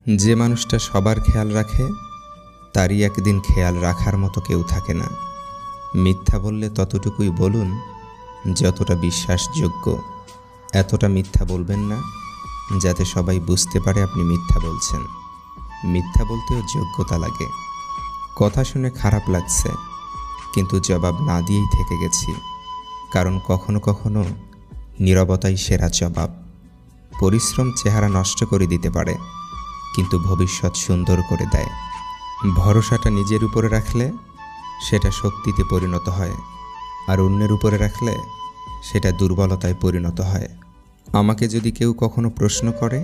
যে মানুষটা সবার খেয়াল রাখে তারই একদিন খেয়াল রাখার মতো কেউ থাকে না। মিথ্যা বললে ততটুকুই বলুন যতটা বিশ্বাসযোগ্য। এতটা মিথ্যা বলবেন না যাতে সবাই বুঝতে পারে আপনি মিথ্যা বলছেন। মিথ্যা বলতেও যোগ্যতা লাগে। কথা শুনে খারাপ লাগছে, কিন্তু জবাব না দিয়েই থেকে গেছি, কারণ কখনো কখনো নীরবতাই সেরা জবাব। পরিশ্রম চেহারা নষ্ট করে দিতে পারে, কিন্তু ভবিষ্যৎ সুন্দর করে দেয়। ভরসাটা নিজের উপরে রাখলে সেটা শক্তিতে পরিণত হয়, আর অন্যের উপরে রাখলে সেটা দুর্বলতায় পরিণত হয়। আমাকে যদি কেউ কখনো প্রশ্ন করে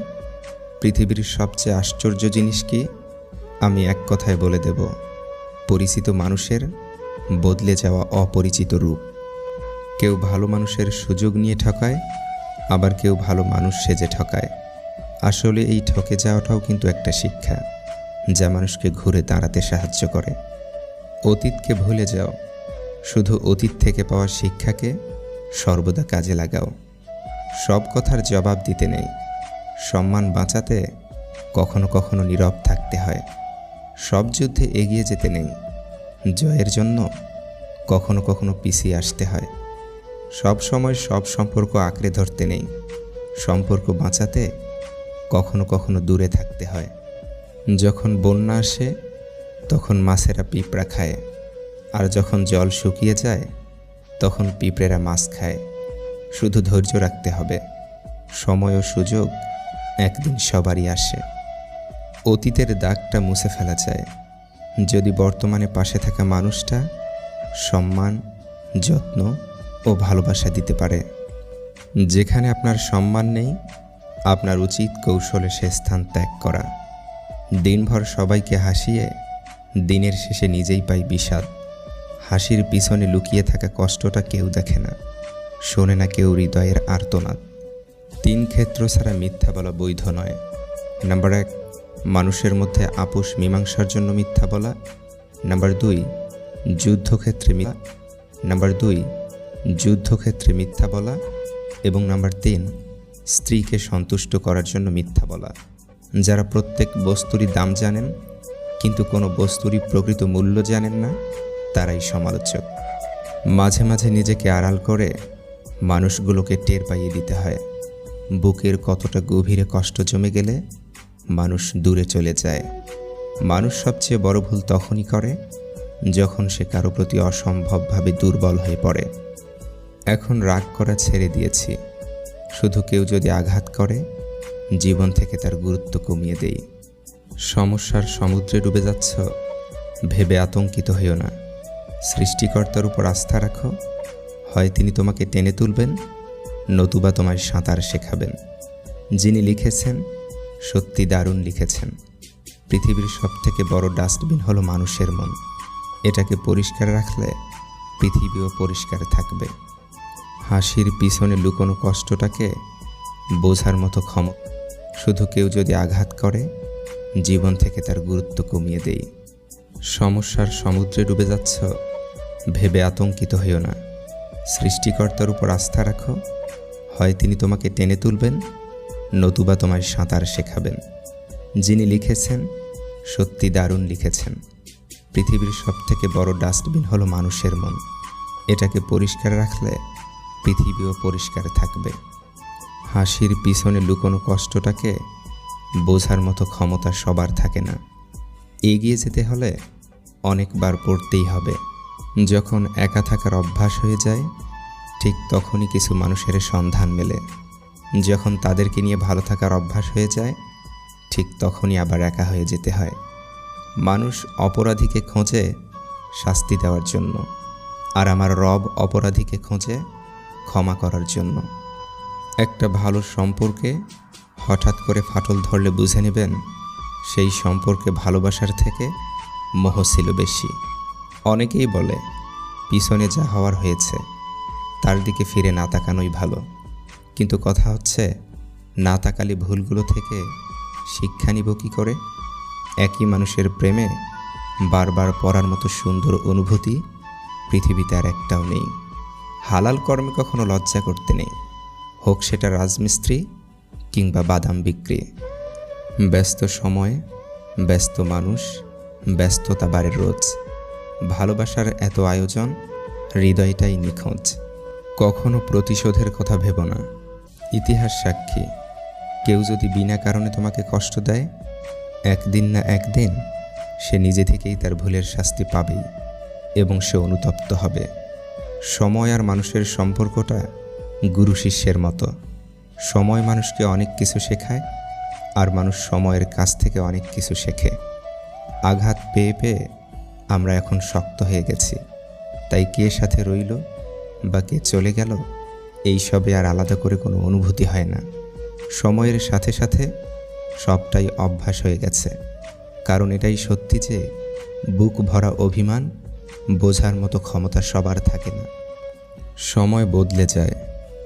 পৃথিবীর সবচেয়ে আশ্চর্য জিনিস কি, আমি এক কথায় বলে দেব, পরিচিত মানুষের বদলে যাওয়া অপরিচিত রূপ। কেউ ভালো মানুষের সুযোগ নিয়ে ঠকায়, আবার কেউ ভালো মানুষ সেজে ঠকায়। আসলে এই ঠকে যাওয়াটাও কিন্তু একটা শিক্ষা, যা মানুষকে ঘুরে দাঁড়াতে সাহায্য করে। অতীতকে ভুলে যাও, শুধু অতীত থেকে পাওয়া শিক্ষাকে সর্বদা কাজে লাগাও। সব কথার জবাব দিতে নেই, সম্মান বাঁচাতে কখনো কখনো নীরব থাকতে হয়। সব যুদ্ধে এগিয়ে যেতে নেই, জয়ের জন্য কখনো কখনো পিছিয়ে আসতে হয়। সব সময় সব সম্পর্ক আঁকড়ে ধরতে নেই, সম্পর্ক বাঁচাতে কখনো কখনো দূরে থাকতে হয়। যখন বন্যা আসে তখন মাছেরা পিঁপড়া খায়, আর যখন জল শুকিয়ে যায় তখন পিঁপড়েরা মাছ খায়। শুধু ধৈর্য রাখতে হবে, সময় ও সুযোগ একদিন সবারই আসে। অতীতের দাগটা মুছে ফেলা যায় যদি বর্তমানে পাশে থাকা মানুষটা সম্মান, যত্ন ও ভালোবাসা দিতে পারে। যেখানে আপনার সম্মান নেই, আপনার উচিত কৌশলে সে স্থান ত্যাগ করা। দিনভর সবাইকে হাসিয়ে দিনের শেষে নিজেই পাই বিষাদ। হাসির পিছনে লুকিয়ে থাকা কষ্টটা কেউ দেখে না, শোনে না কেউ হৃদয়ের আর্তনাদ। 3 ক্ষেত্র ছাড়া মিথ্যা বলা বৈধ নয়। নাম্বার 1, মানুষের মধ্যে আপোষ মীমাংসার জন্য মিথ্যা বলা। নাম্বার 2, যুদ্ধক্ষেত্রে মিথ্যা বলা। এবং নাম্বার 3, স্ত্রীকে সন্তুষ্ট করার জন্য মিথ্যা বলা। যারা প্রত্যেক বস্তুরই দাম জানেন কিন্তু কোনো বস্তুরই প্রকৃত মূল্য জানেন না, তারাই সমালোচক। মাঝে মাঝে নিজেকে আড়াল করে মানুষগুলোকে টের পাইয়ে দিতে হয়। বুকের কতটা গভীরে কষ্ট জমে গেলে মানুষ দূরে চলে যায়। মানুষ সবচেয়ে বড় ভুল তখনই করে যখন সে কারো প্রতি অসম্ভবভাবে দুর্বল হয়ে পড়ে। এখন রাগ করা ছেড়ে দিয়েছি, শুধু কেউ যদি আঘাত করে জীবন থেকে তার গুরুত্ব কমিয়ে দেই। সমস্যার সমুদ্রে ডুবে যাচ্ছ, ভেবে আতঙ্কিত হইও না। সৃষ্টিকর্তার উপর আস্থা রাখো, হয় তিনি তোমাকে টেনে তুলবেন, নতুবা তোমায় সাঁতার শেখাবেন। যিনি লিখেছেন সত্যি দারুণ লিখেছেন। পৃথিবীর সবথেকে বড় ডাস্টবিন হলো মানুষের মন। এটাকে পরিষ্কার রাখলে পৃথিবীও পরিষ্কার থাকবে। হাসির পিছনে লুকোনো কষ্টটাকে বোঝার মতো ক্ষমতা, শুধু কেউ যদি আঘাত করে জীবন থেকে তার গুরুত্ব কমিয়ে দেই। সমস্যার সমুদ্রে ডুবে যাচ্ছ, ভেবে আতঙ্কিত হইও না। সৃষ্টিকর্তার উপর আস্থা রাখো, হয় তিনি তোমাকে টেনে তুলবেন, নতুবা তোমায় সাঁতার শেখাবেন। যিনি লিখেছেন সত্যি দারুণ লিখেছেন। পৃথিবীর সবথেকে বড় ডাস্টবিন হলো মানুষের মন। এটাকে পরিষ্কার রাখলে পৃথিবীও পরিষ্কার থাকবে। হাসির পিছনে লুকোনো কষ্টটাকে বোঝার মতো ক্ষমতা সবার থাকে না। এগিয়ে যেতে হলে অনেকবার পড়তেই হবে। যখন একা থাকার অভ্যাস হয়ে যায়, ঠিক তখনই কিছু মানুষের সন্ধান মেলে। যখন তাদেরকে নিয়ে ভালো থাকার অভ্যাস হয়ে যায়, ঠিক তখনই আবার একা হয়ে যেতে হয়। মানুষ অপরাধীকে খোঁজে শাস্তি দেওয়ার জন্য, আর আমার রব অপরাধীকে খোঁজে ক্ষমা করার জন্য। একটা ভালো সম্পর্কে হঠাৎ করে ফাটল ধরলে বুঝে নেবেন সেই সম্পর্কে ভালোবাসার থেকে মোহ ছিল বেশি। অনেকেই বলে পিছনে যা হওয়ার হয়েছে তার দিকে ফিরে না তাকানোই ভালো, কিন্তু কথা হচ্ছে না তাকালে ভুলগুলো থেকে শিক্ষা নিব কী করে? একই মানুষের প্রেমে বারবার পড়ার মতো সুন্দর অনুভূতি পৃথিবীতে আর একটাও নেই। হালাল কর্মে কখনো লজ্জা করতে নেই, হোক সেটা রাজমিস্ত্রি কিংবা বাদাম বিক্রি। ব্যস্ত সময়, ব্যস্ত মানুষ, ব্যস্ততা বাড়ে রোজ। ভালোবাসার এত আয়োজন, হৃদয়টাই নিখোঁজ। কখনো প্রতিশোধের কথা ভেবো না। ইতিহাস সাক্ষী, কেউ যদি বিনা কারণে তোমাকে কষ্ট দেয়, একদিন না একদিন সে নিজে থেকেই তার ভুলের শাস্তি পাবেই এবং সে অনুতপ্ত হবে। সময় আর মানুষের সম্পর্কটা গুরু শিষ্যের মতো। সময় মানুষকে অনেক কিছু শেখায়, আর মানুষ সময়ের কাছ থেকে অনেক কিছু শেখে। আঘাত পেয়ে পেয়ে আমরা এখন শক্ত হয়ে গেছি, তাই কে সাথে রইল বা কে চলে গেল এইসবে আর আলাদা করে কোনো অনুভূতি হয় না। সময়ের সাথে সাথে সবটাই অভ্যাস হয়ে গেছে। কারণ এটাই সত্যি যে বুক ভরা অভিমান বোঝার মতো ক্ষমতা সবার থাকে না। সময় বদলে যায়,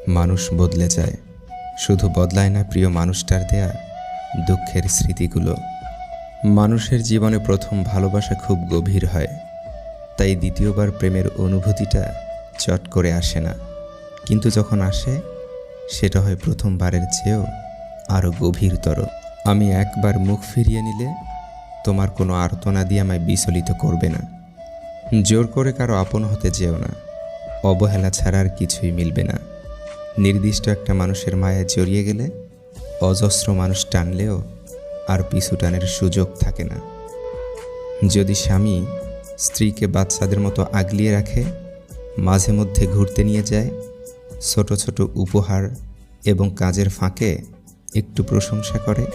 মানুষ বদলে যায়, শুধু বদলায় না প্রিয় মানুষটার দেয়া দুঃখের স্মৃতিগুলো। মানুষের জীবনে প্রথম ভালোবাসা খুব গভীর হয়, তাই দ্বিতীয়বার প্রেমের অনুভূতিটা চট করে আসে না। কিন্তু যখন আসে, সেটা হয় প্রথমবারের চেয়েও আরও গভীরতর। আমি একবার মুখ ফিরিয়ে নিলে তোমার কোনো আর্তনা দিয়ে আমায় বিচলিত করবে না। জোর করে কারো আপন হতে যেও না, অবহেলা ছাড়া আর কিছুই মিলবে না। নির্দিষ্ট একটা মানুষের মায়ায় জড়িয়ে গেলে অজস্র মানুষ টানলেও আর পিছু টানের সুযোগ থাকে না। যদি স্বামী স্ত্রীকে বাচ্চাদের মতো আগলিয়ে রাখে, মাঝে মধ্যে ঘুরতে নিয়ে যায়, ছোট ছোট উপহার এবং কাজের ফাঁকে একটু প্রশংসা করে,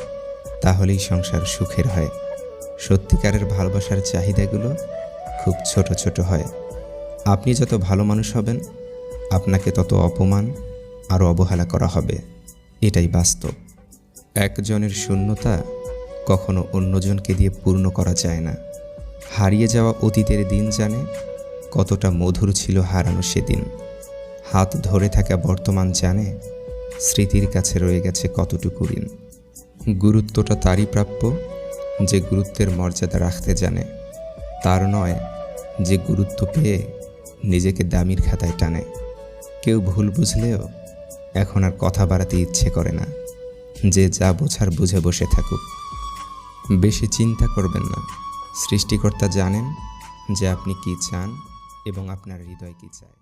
তাহলেই সংসার সুখের হয়। সত্যিকারের ভালোবাসার চাহিদাগুলো খুব ছোট ছোট হয়। আপনি যত ভালো মানুষ হবেন, আপনাকে তত অপমান আর অবহেলা করা হবে, এটাই বাস্তব। একজনের শূন্যতা কখনো অন্যজনকে দিয়ে পূর্ণ করা যায় না। হারিয়ে যাওয়া অতীতের দিন জানে কতটা মধুর ছিল হারানো সেদিন। হাত ধরে থাকা বর্তমান জানে স্মৃতির কাছে রয়ে গেছে কতটুকু ঋণ। গুরুত্বটা তারই প্রাপ্য যে গুরুত্বের মর্যাদা রাখতে জানে, তার নয় যে গুরুত্ব পেয়ে নিজেকে দামির খাতায় টানে। কেউ ভুল বুঝলেও এখন আর কথা বাড়াতে ইচ্ছে করে না, যে যা বোঝার বুঝে বসে থাকুক। বেশি চিন্তা করবেন না, সৃষ্টিকর্তা জানেন যে আপনি কি চান এবং আপনার হৃদয় কি চায়।